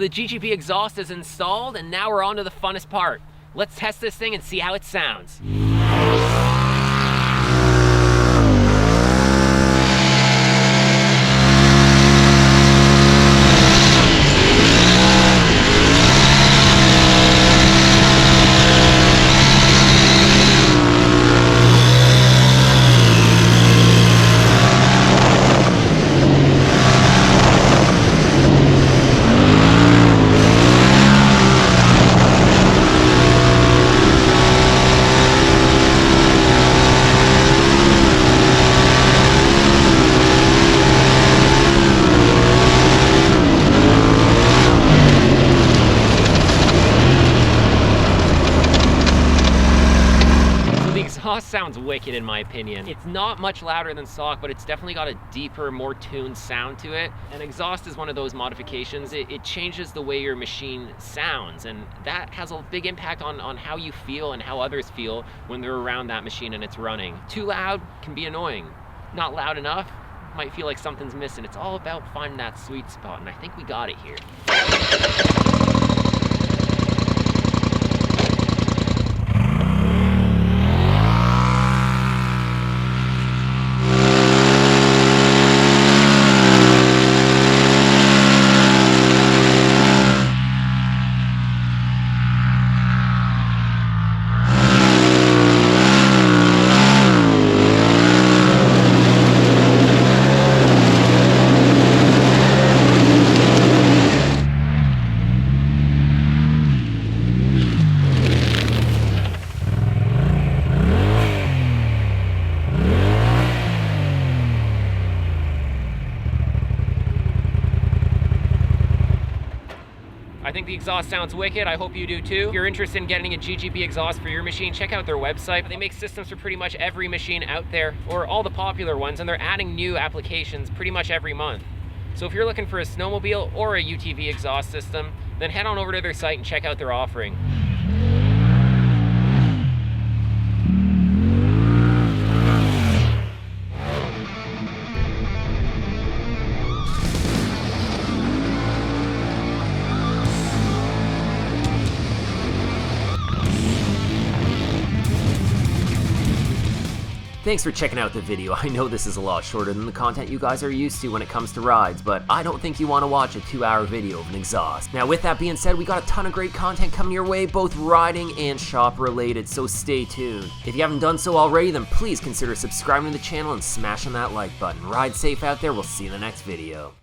The GGB exhaust is installed, and now we're on to the funnest part. Let's test this thing and see how it sounds. Exhaust sounds wicked in my opinion. It's not much louder than stock, but it's definitely got a deeper, more tuned sound to it. And exhaust is one of those modifications. It changes the way your machine sounds, and that has a big impact on how you feel and how others feel when they're around that machine and it's running. Too loud can be annoying. Not loud enough might feel like something's missing. It's all about finding that sweet spot, and I think we got it here. I think the exhaust sounds wicked. I hope you do too. If you're interested in getting a GGB exhaust for your machine, check out their website. They make systems for pretty much every machine out there, or all the popular ones, and they're adding new applications pretty much every month. So if you're looking for a snowmobile or a UTV exhaust system, then head on over to their site and check out their offering. Thanks for checking out the video. I know this is a lot shorter than the content you guys are used to when it comes to rides, but I don't think you want to watch a 2-hour video of an exhaust. Now with that being said, we got a ton of great content coming your way, both riding and shop related, so stay tuned. If you haven't done so already, then please consider subscribing to the channel and smashing that like button. Ride safe out there, we'll see you in the next video.